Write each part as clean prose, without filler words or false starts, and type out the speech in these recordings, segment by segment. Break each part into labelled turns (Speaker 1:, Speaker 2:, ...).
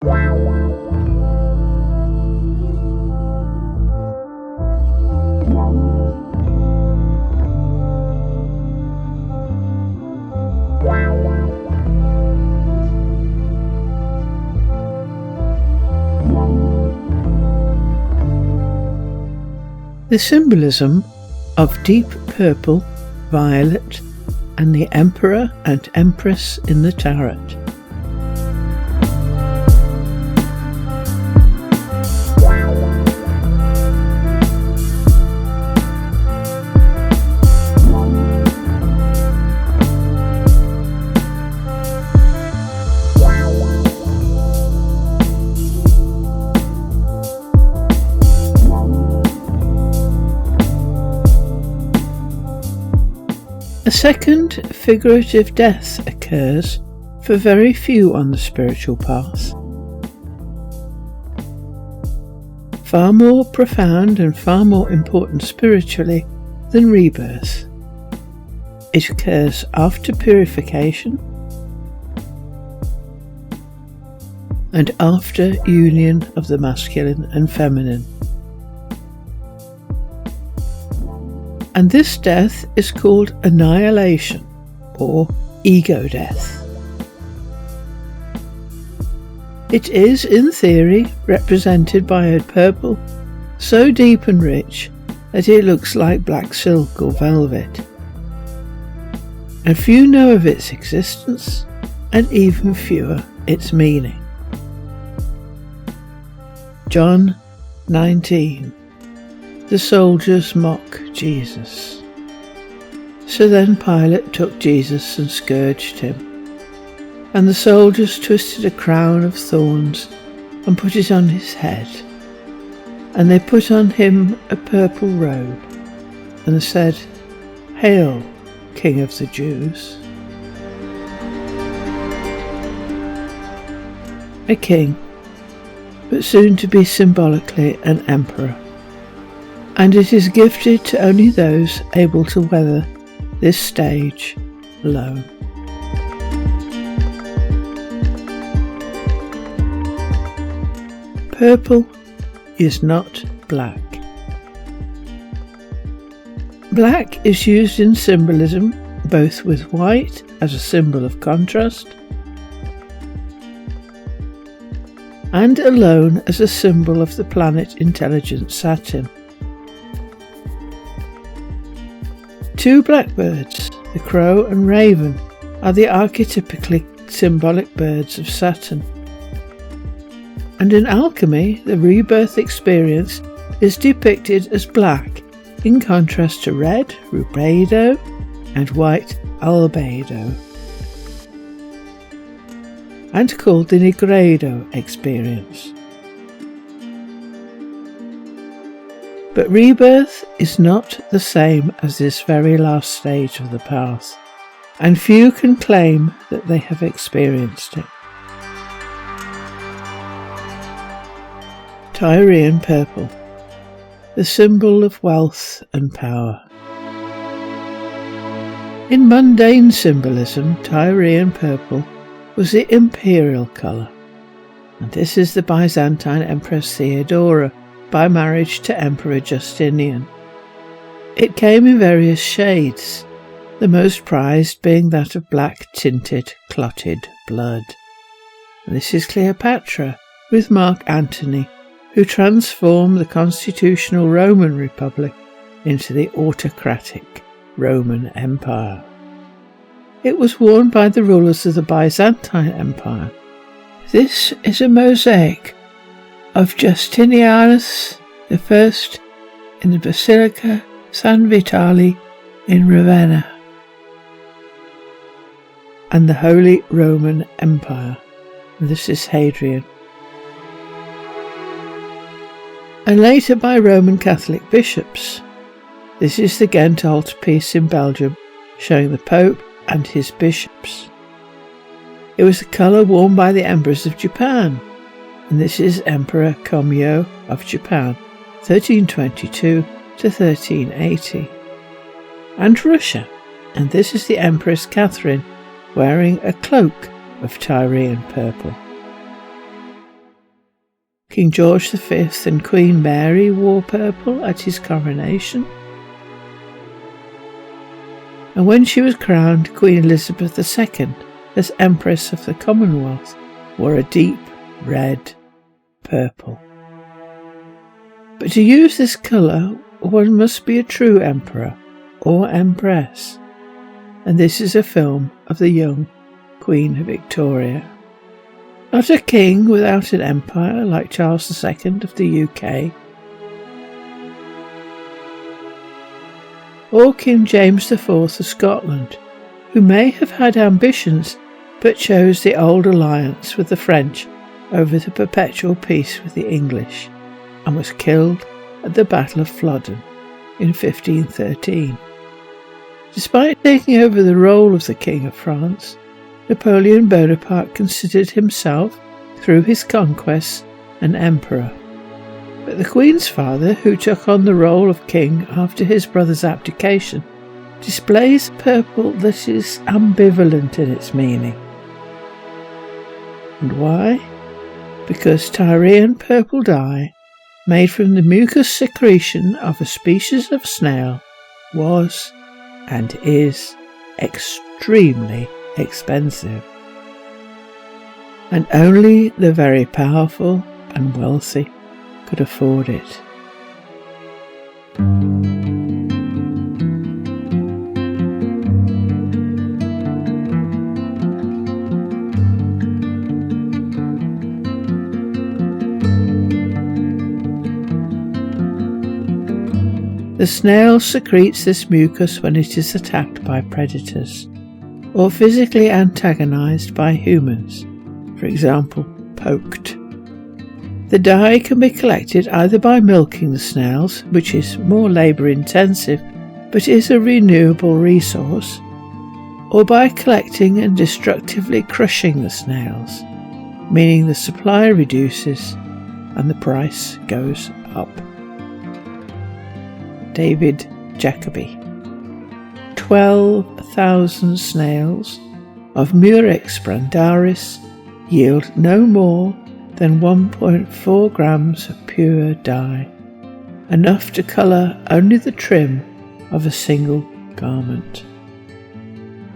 Speaker 1: The symbolism of deep purple, violet, and the Emperor and Empress in the Tarot. A second figurative death occurs for very few on the spiritual path. Far more profound and far more important spiritually than rebirth. It occurs after purification and after union of the masculine and feminine. And this death is called Annihilation, or ego death. It is, in theory, represented by a purple so deep and rich that it looks like black silk or velvet. And few know of its existence, and even fewer its meaning. John 19. The soldiers mock Jesus. So then Pilate took Jesus and scourged him. And the soldiers twisted a crown of thorns and put it on his head. And they put on him a purple robe, and said, "Hail, King of the Jews." A king, but soon to be symbolically an emperor. And it is gifted to only those able to weather this stage alone. Purple is not black. Black is used in symbolism both with white as a symbol of contrast and alone as a symbol of the planet intelligence Saturn. Two blackbirds, the crow and raven, are the archetypically symbolic birds of Saturn. And in alchemy, the rebirth experience is depicted as black, in contrast to red, rubedo, and white, albedo, and called the negredo experience. But rebirth is not the same as this very last stage of the path, and few can claim that they have experienced it. Tyrian purple, the symbol of wealth and power. In mundane symbolism, Tyrian purple was the imperial colour, and this is the Byzantine Empress Theodora by marriage to Emperor Justinian. It came in various shades, the most prized being that of black-tinted, clotted blood. And this is Cleopatra with Mark Antony, who transformed the constitutional Roman Republic into the autocratic Roman Empire. It was worn by the rulers of the Byzantine Empire. This is a mosaic of Justinianus I in the Basilica San Vitale in Ravenna and the Holy Roman Empire. This is Hadrian. And later by Roman Catholic bishops. This is the Ghent altarpiece in Belgium, showing the Pope and his bishops. It was the colour worn by the emperors of Japan, and this is Emperor Komyo of Japan, 1322 to 1380. And Russia, and this is the Empress Catherine, wearing a cloak of Tyrian purple. King George V and Queen Mary wore purple at his coronation. And when she was crowned, Queen Elizabeth II, as Empress of the Commonwealth, wore a deep red purple. But to use this colour, one must be a true emperor or empress, and this is a film of the young Queen Victoria. Not a king without an empire like Charles II of the UK, or King James IV of Scotland, who may have had ambitions but chose the old alliance with the French over the perpetual peace with the English, and was killed at the Battle of Flodden in 1513. Despite taking over the role of the King of France, Napoleon Bonaparte considered himself, through his conquests, an emperor. But the Queen's father, who took on the role of king after his brother's abdication, displays purple that is ambivalent in its meaning. And why? Because Tyrian purple dye, made from the mucus secretion of a species of snail, was and is extremely expensive, and only the very powerful and wealthy could afford it. The snail secretes this mucus when it is attacked by predators, or physically antagonized by humans, for example, poked. The dye can be collected either by milking the snails, which is more labour-intensive but is a renewable resource, or by collecting and destructively crushing the snails, meaning the supply reduces and the price goes up. David Jacobi. 12,000 snails of Murex brandaris yield no more than 1.4 grams of pure dye, enough to colour only the trim of a single garment.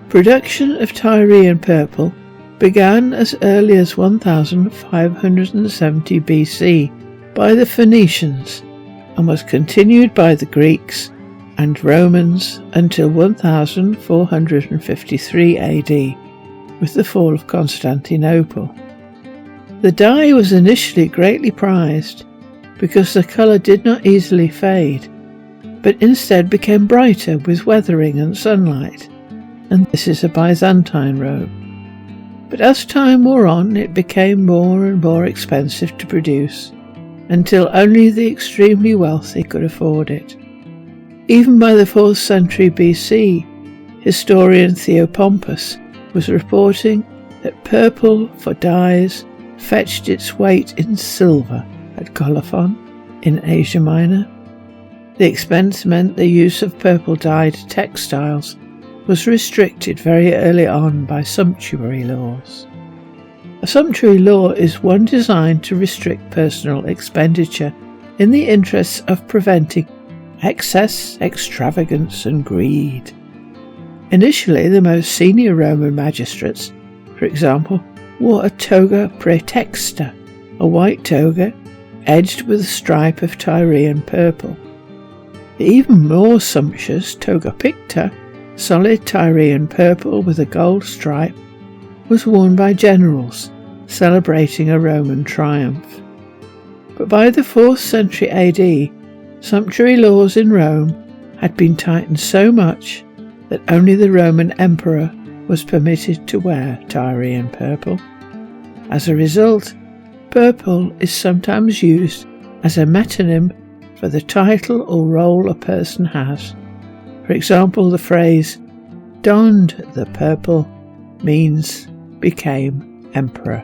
Speaker 1: Production of Tyrian purple began as early as 1570 BC by the Phoenicians and was continued by the Greeks and Romans until 1453 AD, with the fall of Constantinople. The dye was initially greatly prized because the colour did not easily fade, but instead became brighter with weathering and sunlight, and this is a Byzantine robe. But as time wore on, it became more and more expensive to produce, until only the extremely wealthy could afford it. Even by the 4th century BC, historian Theopompus was reporting that purple for dyes fetched its weight in silver at Colophon in Asia Minor. The expense meant the use of purple-dyed textiles was restricted very early on by sumptuary laws. A sumptuary law is one designed to restrict personal expenditure in the interests of preventing excess, extravagance and greed. Initially, the most senior Roman magistrates, for example, wore a toga praetexta, a white toga edged with a stripe of Tyrian purple. The even more sumptuous toga picta, solid Tyrian purple with a gold stripe, was worn by generals celebrating a Roman triumph. But by the 4th century AD, sumptuary laws in Rome had been tightened so much that only the Roman emperor was permitted to wear Tyrian purple. As a result, purple is sometimes used as a metonym for the title or role a person has. For example, the phrase "donned the purple" means became emperor.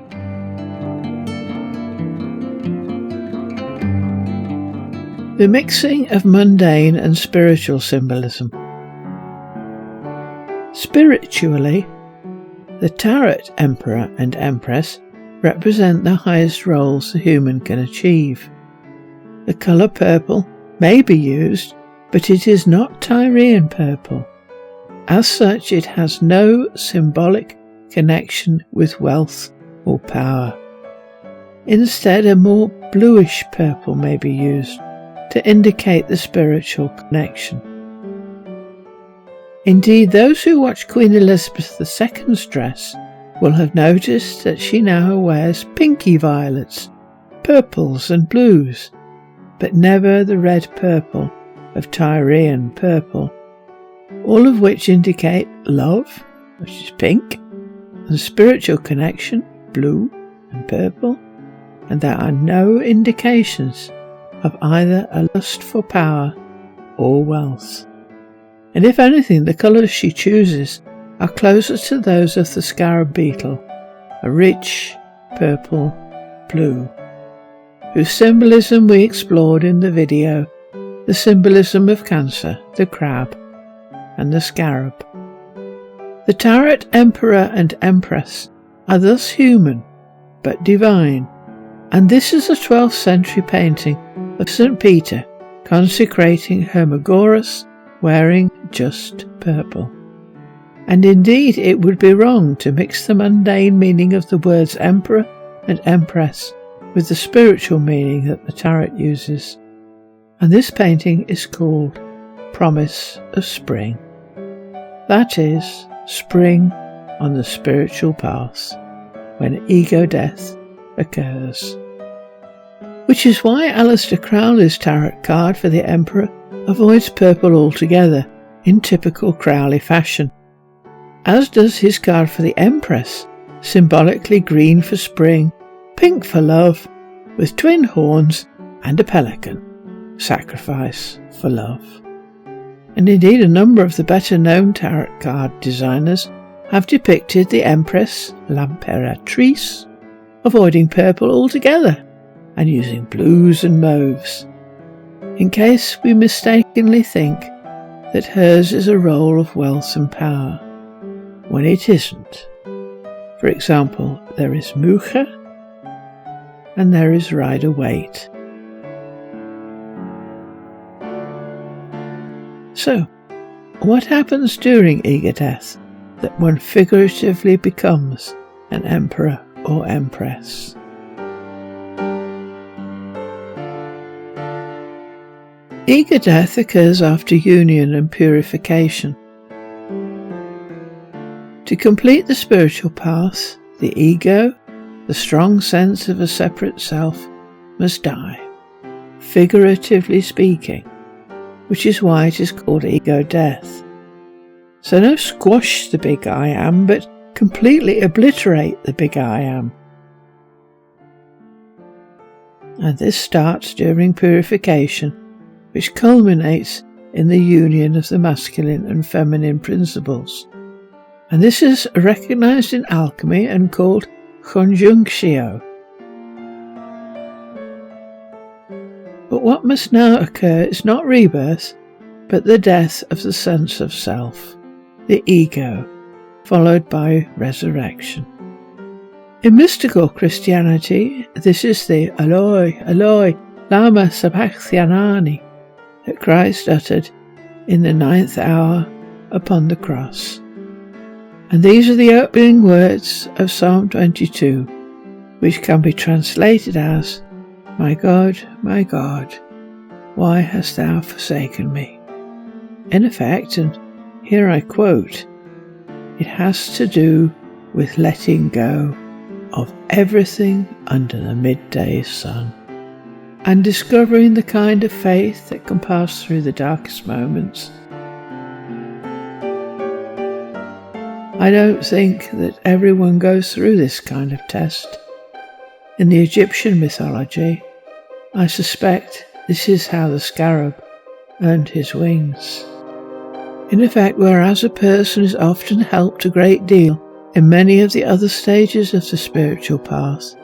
Speaker 1: The mixing of mundane and spiritual symbolism. Spiritually, the Tarot Emperor and Empress represent the highest roles the human can achieve. The colour purple may be used, but it is not Tyrian purple. As such, it has no symbolic connection with wealth or power. Instead, a more bluish purple may be used to indicate the spiritual connection. Indeed, those who watch Queen Elizabeth II's dress will have noticed that she now wears pinky violets, purples and blues, but never the red purple of Tyrian purple, all of which indicate love, which is pink, and spiritual connection, blue and purple, and there are no indications of either a lust for power or wealth. And if anything, the colours she chooses are closer to those of the scarab beetle, a rich purple blue, whose symbolism we explored in the video, the symbolism of Cancer, the crab, and the scarab. The Tarot Emperor and Empress are thus human, but divine, and this is a 12th century painting of St. Peter consecrating Hermagoras wearing just purple. And indeed it would be wrong to mix the mundane meaning of the words Emperor and Empress with the spiritual meaning that the tarot uses. And this painting is called Promise of Spring. That is, spring on the spiritual path, when ego death occurs. Which is why Aleister Crowley's tarot card for the Emperor avoids purple altogether, in typical Crowley fashion, as does his card for the Empress, symbolically green for spring, pink for love, with twin horns and a pelican, sacrifice for love. And indeed a number of the better known tarot card designers have depicted the Empress, l'Imperatrice, avoiding purple altogether and using blues and mauves, in case we mistakenly think that hers is a role of wealth and power, when it isn't. For example, there is Mucha and there is Rider-Waite. So, what happens during ego death that one figuratively becomes an emperor or empress? Ego death occurs after union and purification. To complete the spiritual path, the ego, the strong sense of a separate self, must die, figuratively speaking, which is why it is called ego death. So no squash the big I am, but completely obliterate the big I am. And this starts during purification, which culminates in the union of the masculine and feminine principles. And this is recognized in alchemy and called conjunctio. But what must now occur is not rebirth, but the death of the sense of self, the ego, followed by resurrection. In mystical Christianity, this is the Eloi, Eloi, lama sabachthani that Christ uttered in the 9th hour upon the cross. And these are the opening words of Psalm 22, which can be translated as, my God, why hast thou forsaken me? In effect, and here I quote, it has to do with letting go of everything under the midday sun and discovering the kind of faith that can pass through the darkest moments. I don't think that everyone goes through this kind of test. In the Egyptian mythology, I suspect this is how the scarab earned his wings. In effect, whereas a person is often helped a great deal in many of the other stages of the spiritual path,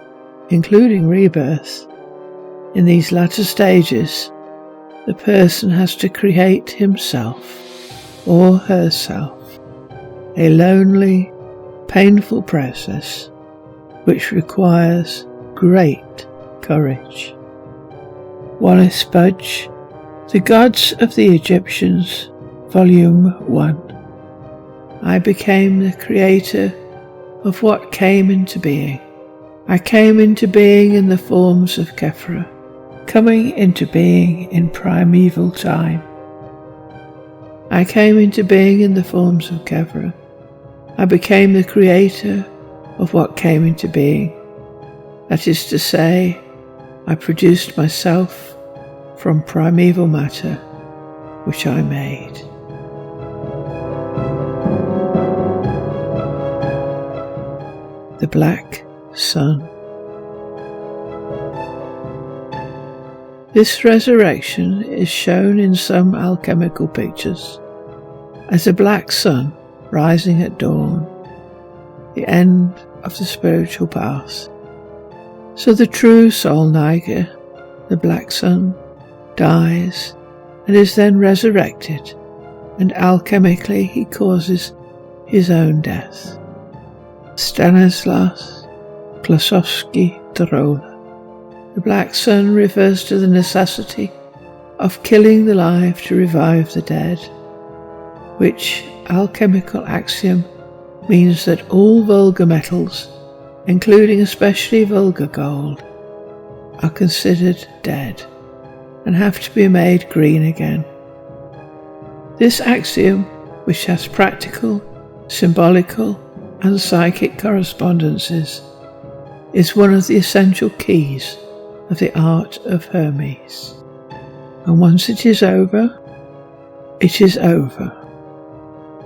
Speaker 1: including rebirth, in these latter stages, the person has to create himself or herself, a lonely, painful process which requires great courage. Wallace Budge, The Gods of the Egyptians, Volume 1. I became the creator of what came into being. I came into being in the forms of Khepra, coming into being in primeval time. I came into being in the forms of Khepra. I became the creator of what came into being. That is to say, I produced myself from primeval matter, which I made. The Black Sun. This resurrection is shown in some alchemical pictures as a black sun rising at dawn, the end of the spiritual path. So the true soul Niger, the black sun, dies and is then resurrected, and alchemically he causes his own death. Stanislas Klasowski-Tarola. The black sun refers to the necessity of killing the live to revive the dead, which alchemical axiom means that all vulgar metals, including especially vulgar gold, are considered dead and have to be made green again. This axiom, which has practical, symbolical, and psychic correspondences, is one of the essential keys of the art of Hermes. And once it is over,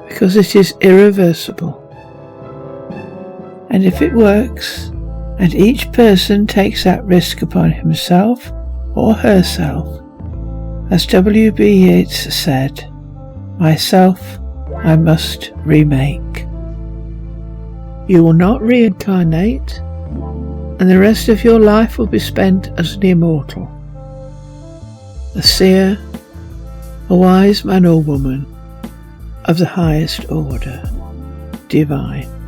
Speaker 1: because it is irreversible. And if it works, and each person takes that risk upon himself or herself, as W.B. Yeats said, myself I must remake. You will not reincarnate, and the rest of your life will be spent as an immortal, a seer, a wise man or woman of the highest order, divine.